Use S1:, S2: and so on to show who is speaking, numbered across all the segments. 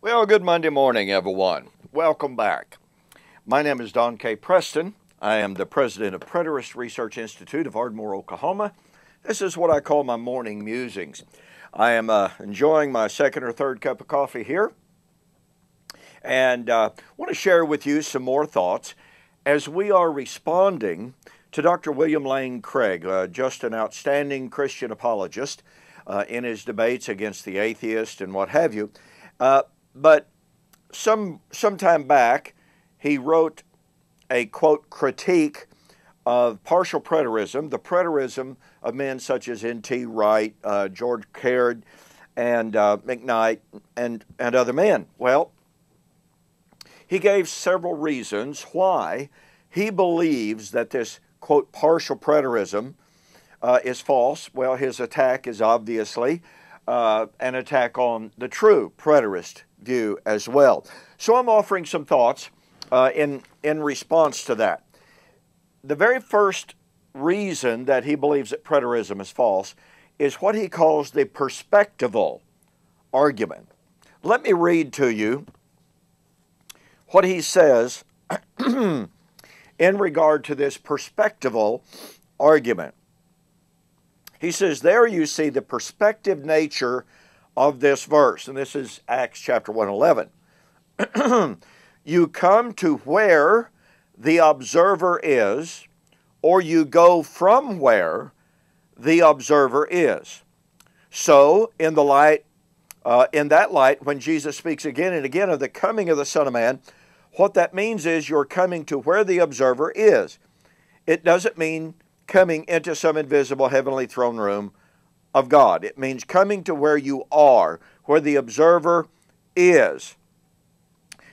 S1: Well, good Monday morning, everyone. Welcome back. My name is Don K. Preston. I am the president of Preterist Research Institute of Ardmore, Oklahoma. This is what I call my morning musings. I am enjoying my second or third cup of coffee here, and want to share with you some more thoughts as we are responding to Dr. William Lane Craig, just an outstanding Christian apologist in his debates against the atheist and what have you. But some time back, he wrote a, quote, critique of partial preterism, the preterism of men such as N.T. Wright, George Caird, and McKnight, and other men. Well, he gave several reasons why he believes that this, quote, partial preterism is false. Well, his attack is obviously an attack on the true preterist view as well. So I'm offering some thoughts in response to that. The very first reason that he believes that preterism is false is what he calls the perspectival argument. Let me read to you what he says in regard to this perspectival argument. He says, there you see the perspective nature of this verse, and this is Acts chapter 1:11. You come to where the observer is, or you go from where the observer is. So, in that light, when Jesus speaks again and again of the coming of the Son of Man, what that means is you're coming to where the observer is. It doesn't mean coming into some invisible heavenly throne room of God. It means coming to where you are, where the observer is.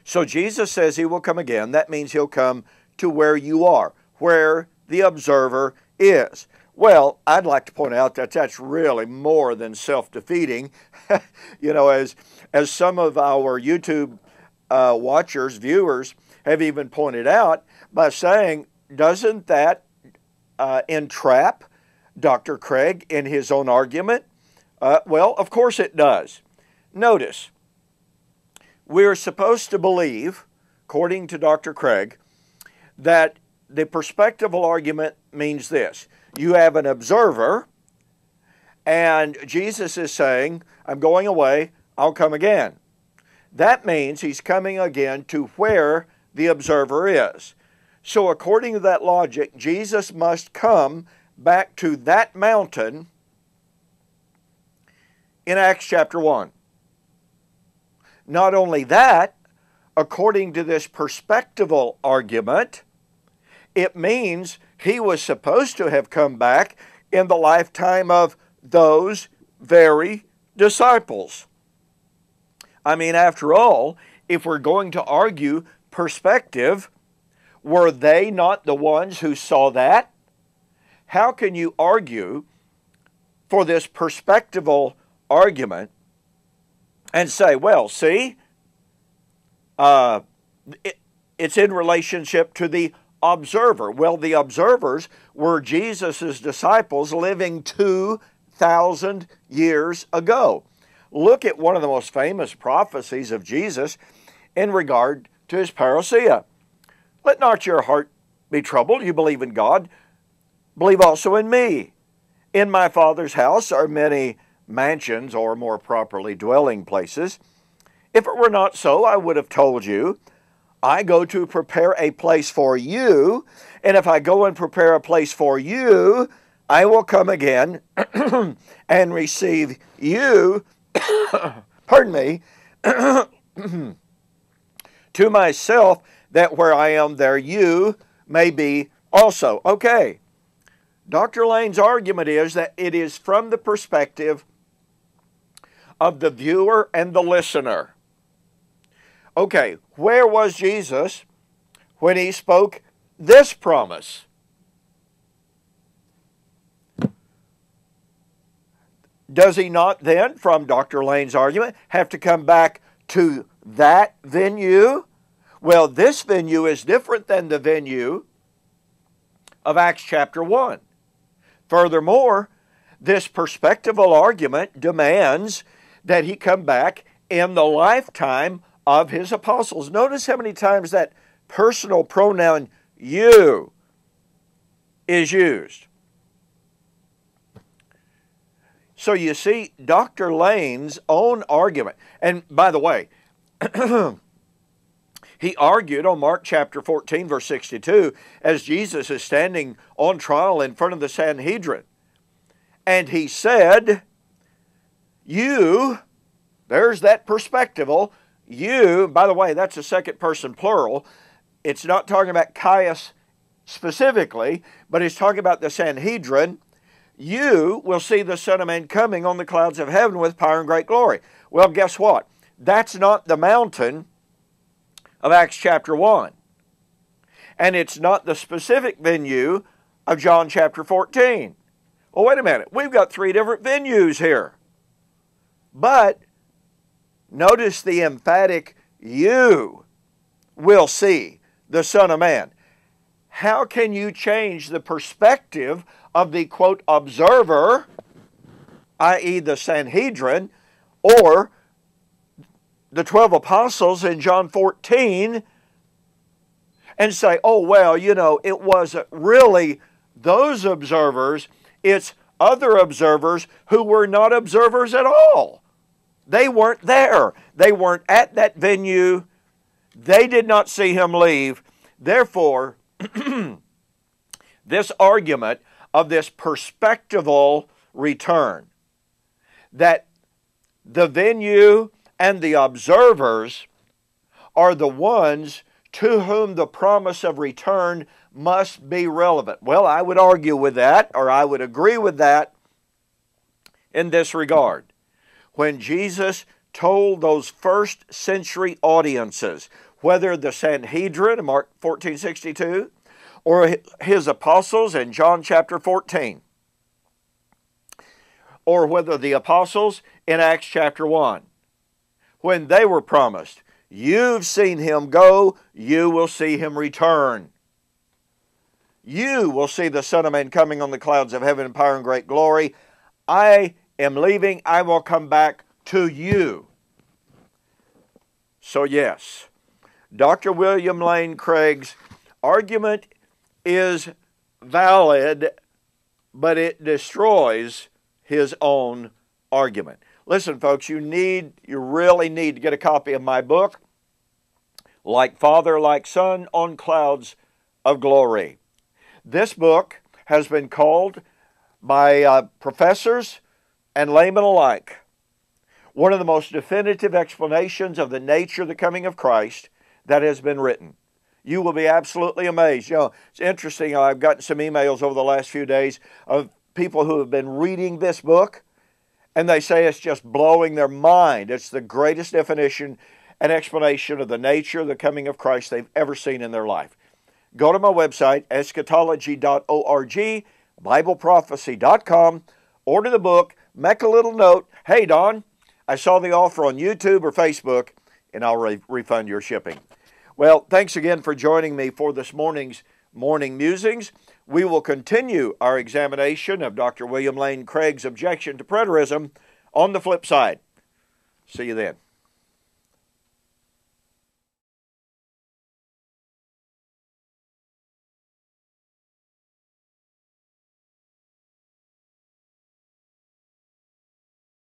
S1: So Jesus says he will come again. That means he'll come to where you are, where the observer is. Well, I'd like to point out that that's really more than self-defeating. You know, as some of our YouTube watchers, viewers, have even pointed out by saying, doesn't that entrap Dr. Craig in his own argument? Well, of course it does. Notice, we're supposed to believe, according to Dr. Craig, that the perspectival argument means this. You have an observer, and Jesus is saying, I'm going away, I'll come again. That means he's coming again to where the observer is. So according to that logic, Jesus must come back to that mountain in Acts chapter 1. Not only that, according to this perspectival argument, it means he was supposed to have come back in the lifetime of those very disciples. I mean, after all, if we're going to argue perspective, were they not the ones who saw that? How can you argue for this perspectival argument and say, well, see, it's in relationship to the observer? Well, the observers were Jesus' disciples living 2,000 years ago. Look at one of the most famous prophecies of Jesus in regard to his parousia. Let not your heart be troubled. You believe in God. Believe also in me. In my Father's house are many mansions, or more properly, dwelling places. If it were not so, I would have told you. I go to prepare a place for you, and if I go and prepare a place for you, I will come again and receive you, pardon me, to myself, that where I am, there you may be also. Okay. Dr. Lane's argument is that it is from the perspective of the viewer and the listener. Okay, where was Jesus when he spoke this promise? Does he not then, from Dr. Lane's argument, have to come back to that venue? Well, this venue is different than the venue of Acts chapter 1. Furthermore, this perspectival argument demands that he come back in the lifetime of his apostles. Notice how many times that personal pronoun you is used. So you see, Dr. Lane's own argument, and by the way, he argued on Mark chapter 14, verse 62, as Jesus is standing on trial in front of the Sanhedrin. And he said, you, there's that perspectival, you, by the way, that's a second person plural. It's not talking about Caius specifically, but he's talking about the Sanhedrin. You will see the Son of Man coming on the clouds of heaven with power and great glory. Well, guess what? That's not the mountain of Acts chapter 1. And it's not the specific venue of John chapter 14. Well, wait a minute. We've got three different venues here. But notice the emphatic you will see the Son of Man. How can you change the perspective of the, quote, observer, i.e. the Sanhedrin, or the 12 apostles in John 14, and say, oh, well, you know, it wasn't really those observers, it's other observers who were not observers at all. They weren't there. They weren't at that venue. They did not see him leave. Therefore, this argument of this perspectival return, that the venue and the observers are the ones to whom the promise of return must be relevant. Well, I would argue with that, or I would agree with that in this regard. When Jesus told those first century audiences, whether the Sanhedrin in Mark 14:62 or his apostles in John chapter 14, or whether the apostles in Acts chapter 1, when they were promised, you've seen him go, you will see him return. You will see the Son of Man coming on the clouds of heaven in power and great glory. I am leaving, I will come back to you. So yes, Dr. William Lane Craig's argument is valid, but it destroys his own argument. Listen, folks, you really need to get a copy of my book, Like Father, Like Son, on Clouds of Glory. This book has been called by professors and laymen alike one of the most definitive explanations of the nature of the coming of Christ that has been written. You will be absolutely amazed. You know, it's interesting. I've gotten some emails over the last few days of people who have been reading this book, and they say it's just blowing their mind. It's the greatest definition and explanation of the nature of the coming of Christ they've ever seen in their life. Go to my website, eschatology.org, BibleProphecy.com, order the book, make a little note. Hey, Don, I saw the offer on YouTube or Facebook, and I'll refund your shipping. Well, thanks again for joining me for this morning's Morning Musings. We will continue our examination of Dr. William Lane Craig's objection to preterism on the flip side. See you then.